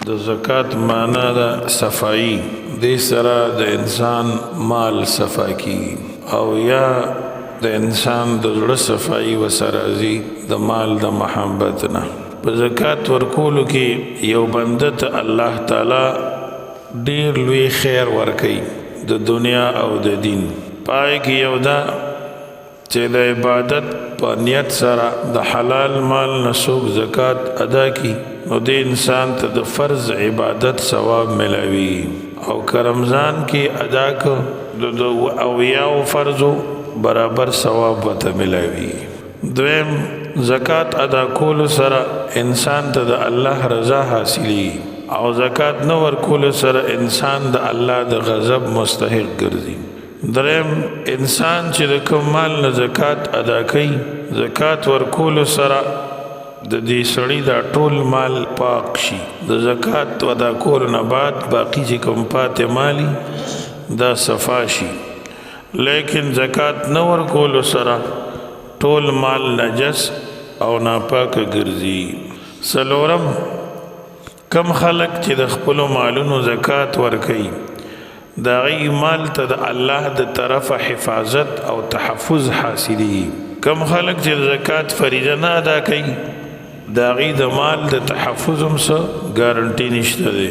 د زکات معنا د صفائی دې سره د انسان مال صفا کی او یا د انسان د زړه صفائی وسره زی د مال د محبت نه په زکات ورکولو کې یو بنده ته الله تعالی ډیر لوی خیر ورکړي د دنیا او د دین پای کې یو دا چې د عبادت په نیت سره د حلال مال نسوک زکات ادا کی نو د انسان ته د فرض عبادت ثواب ملوي او که رمضان کې ادا کو د اویاو فرضو برابر ثواب وته ملوي دویم زکات ادا کول سره انسان ته د الله رضا حاصلي او زکات نو ورکول سره انسان د الله د غضب مستحق ګرځي دریم انسان چې د کوم مال نه زکات ادا کوي زکات ورکول سره د دې سړی دا ټول مال پاک شي د زکات ادا کول نه بعد باقی چې کوم پاتې مالی دا صفا شي لیکن زکات نه ورکول سره ټول مال نجس او ناپاک ګرځي سلورم کم خلق چې د خپل مالونو زکات ورکوي دا غي مال ته د الله د طرفه حفاظت او تحفظ حاصلي کم خلق چې زکات فریضه نه ادا کوي دا غي د مال د تحفظ هم څه ګارانټي نشته دی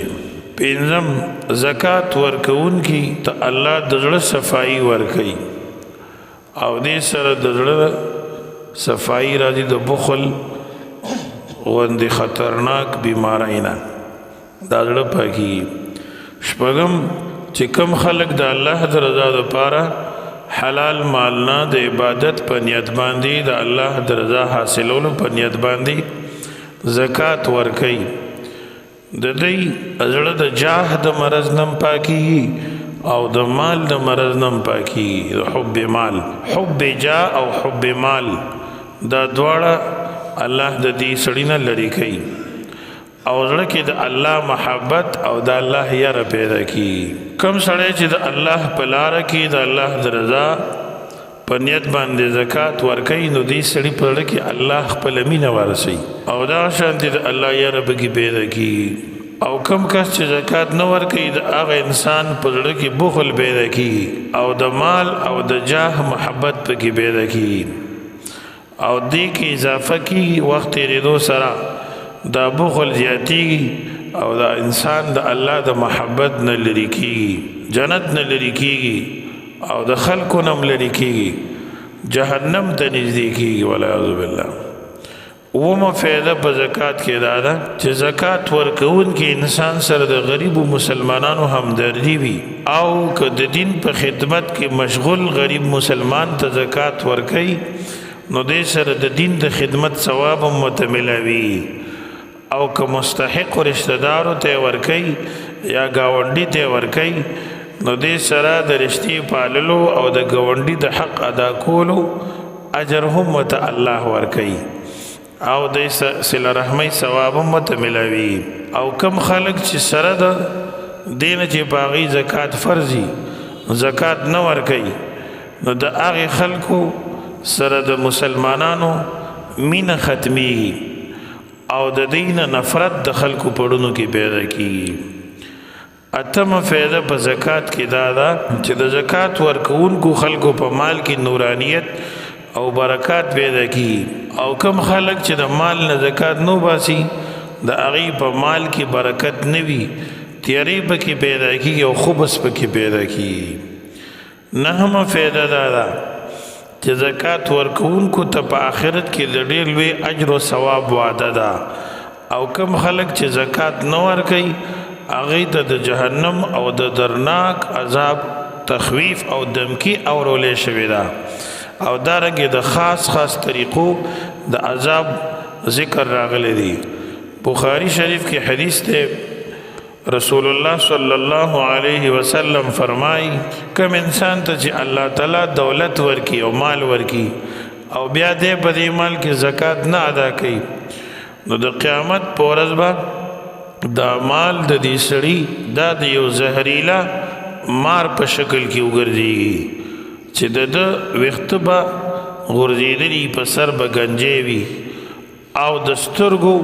پنځم زکات ورکون کی ته الله د زړه صفائی ورکوي او دې سره د زړه صفائی راځي د بخل غوندې خطرناک بیماری نه دا زړه پاکي شپږم چې کم خلق د الله د رضا لپاره حلال مالنا د عبادت په نیت باندې د الله د رضا حاصلولو په نیت باندې زکات ورکي د دې زړه د جاه د مرز نم پاکي او د مال د مرز نم پاکي حب مال حب جاه او حب مال دا دواړه الله د دې سړی نه لري کوي او زړه کې د الله محبت او د الله یاره پیدا کی کم سړی چې د الله په لار کې د الله د رضا په نیت باندې زکات ورکوي نو دې سړي په زړه کې الله خپل مینه ورسوي او دا شانتي د الله یاره پکې پیدا کی او کم کس چې زکات نه ورکوي د هغه انسان په زړه کې بخل پیدا کی او د مال او د جاه محبت پکې پیدا کی او دې کې اضافه کی وخت تیریدو سره دا بخل زیاتیږي او دا انسان د الله د محبت نه لري کیږي جنت نه لري کیږي او د خلکو نم لري کیږي جهنم ته نږدې کیږي والعیاذ بالله ومه فایده په زکات کې دا ده چې زکات ورکون کې انسان سره د غریب مسلمانانو همدردي وي او که د دین په خدمت کې مشغول غریب مسلمان ته زکات ورکوي نو دې سره د دین د خدمت ثواب هم متملاوي او که مستحق رشتہ دارو ته ورکوي یا گاونډي ته ورکوي نو دې سره د رشتي پاللو او د گاونډي د حق ادا کولو اجر هم مت الله ورکوي او د صله رحمی ثواب هم متملاوي او کم خلق چې سره د دین چې باغی زکات فرضي زکات نه ورکوي نو د هغه خلکو سره د مسلمانانو مینه ختمي او د دین نفرت د خلکو پړونو کې پیدا کیږي اتم فایده په زکات کې دا ده چې د زکات ورکوونکو خلکو په مال کې نورانیت او برکات پیدا کی او کم خلق چې د مال نه زکات نو باسي د هغه په مال کې برکت نوي تیاری پکې پیدا کی او خوبس پکې پیدا کی نهم فایده دا ده چې زکات ورکوونکو ته په آخرت کې د ډېر لوی اجر او ثواب وعده ده او کم خلق چې زکات نه ورکوي هغه ته د جهنم او د درناک عذاب تخویف او دمکی اورولې شوی ده او دارنګه د خاص طریقو د عذاب ذکر راغلی دی بخاری شریف کې حدیث ته رسول الله صلی الله علیه وسلم فرمای کوم انسان ته چې الله تعالی دولت ورکی او مال ورکی او بیا دې په دې مال کې زکات نه ادا کوي نو د قیامت په ورځ به دا مال د دې سړي دا د یو زهریلا مار په شکل کې وګرځي چې د وخت به غورځېدلی په سر به گنجې وي او د سترګو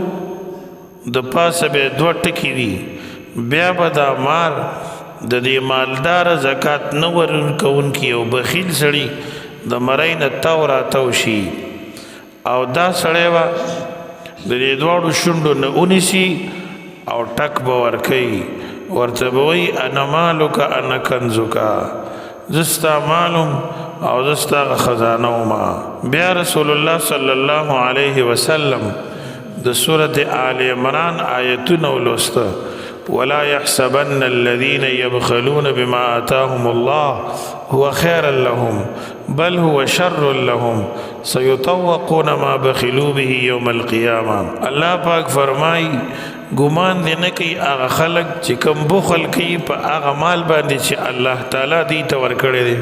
د پاسه به دوه ټکي وي بیا به دا مار د دې مالدار زکات نه ورکوونکي او بخیل سړي د مرۍ نه تاو راتاو شي او دا سړی به د دې دواړو شونډو نه ونیسي او ټک به ورکوي ورته به وایي انا مالک انا کنزک زه ستا مالم او زه ستا هغه خزانه وما بیا رسول الله صلی الله علیه وسلم د سورة آل عمران آیتونه ولوسته ولا يحسبن الذين يبخلون بما آتاهم الله هو خيرا لهم بل هو شر لهم سيطوقون ما بخلوا به يوم القيامة الله پاک فرمائی ګمان دې نه کوي هغه خلک چې کوم بخل کوي په هغه مال باندې چې الله تعالی دې ته ورکړی دی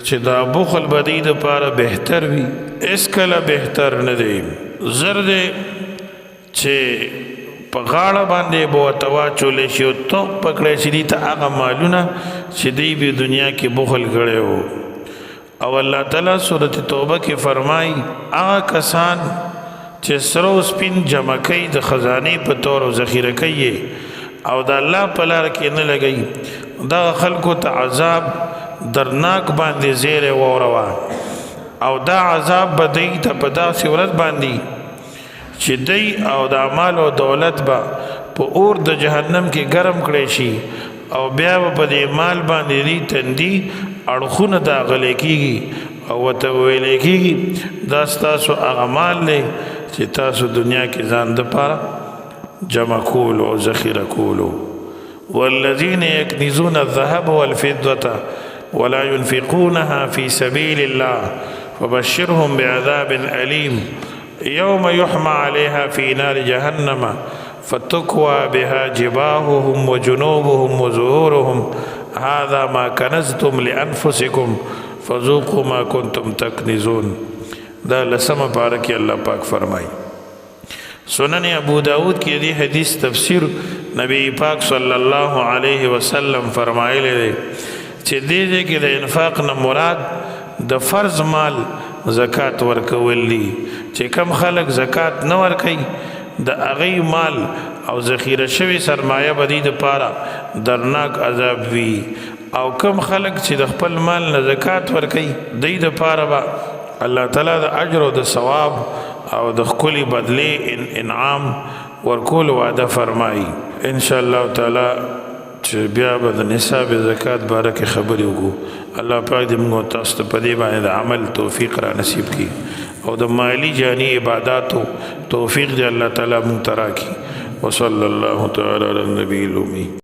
چې دا بخل به دې دپاره بهتر وي هېڅ کله بهتر نه دی زر دی چې په غاړه باندې به ورته واچولی شي او توق پکړی شي دې ته هغه مالونه چې دوی به دنیا کې بخل کړی و او الله تعالی سورة توبه کې فرمایي هغه کسان چې سره او سپین جمع کوي د خزانې په طور او ذخیره کوي او د الله په لاره کې نه لګوي دغه خلکو ته عذاب درناک باندې زیری واوروه او دا عذاب به دوی ته په داسې ورځ باندې چې دی او د مال او دولت به په اور د جهنم کې ګرم کړی شي او بیا به په دې مال باندې دی تندي اړخونه داغلی کېږي او ورته ویلی کېږي دا ستاسو هغه مال دی چې تاسو دنیا کې ځان دپاره جمع کولو او ذخیره کولو والذین یکنزون الذهب والفضة ولا ينفقونها في سبيل الله فبشرهم بعذاب أليم يوم يحمى عليها في نار جهنم فتكوى بها جباههم وجنوبهم وظهورهم هذا ما كنزتم لأنفسكم فذوقوا ما كنتم تكنزون دا لسم پارکی اللہ پاک فرمائی سنن ابو داود کی دی حدیث تفسیر نبی پاک صلی اللہ علیہ وسلم فرمائے لے چھ دیجے کہ دا انفاق نا مراد دا فرض مال زکاة ورکول لی چھ کم خلق زکاة نہ ورکی دا اغی مال او ذخیره شوی سرمایه بدی د پارا درناک عذاب وی او کم خلق چې د خپل مال نه زکات ورکي دی د پارا با الله تعالی د اجر او د ثواب او د خولي بدلی انعام ورکول وعده فرمایي ان شاء الله تعالی چې بیا به د نصاب زکات باره کې خبرې وکړو الله پاک دې موږ تاسو ته په دې باندې د عمل توفیق را نصیب کړي او د مالی جانی عباداتو توفیق دې الله تعالی موږ ته راکړي وصلی الله تعالی علی النبی الامي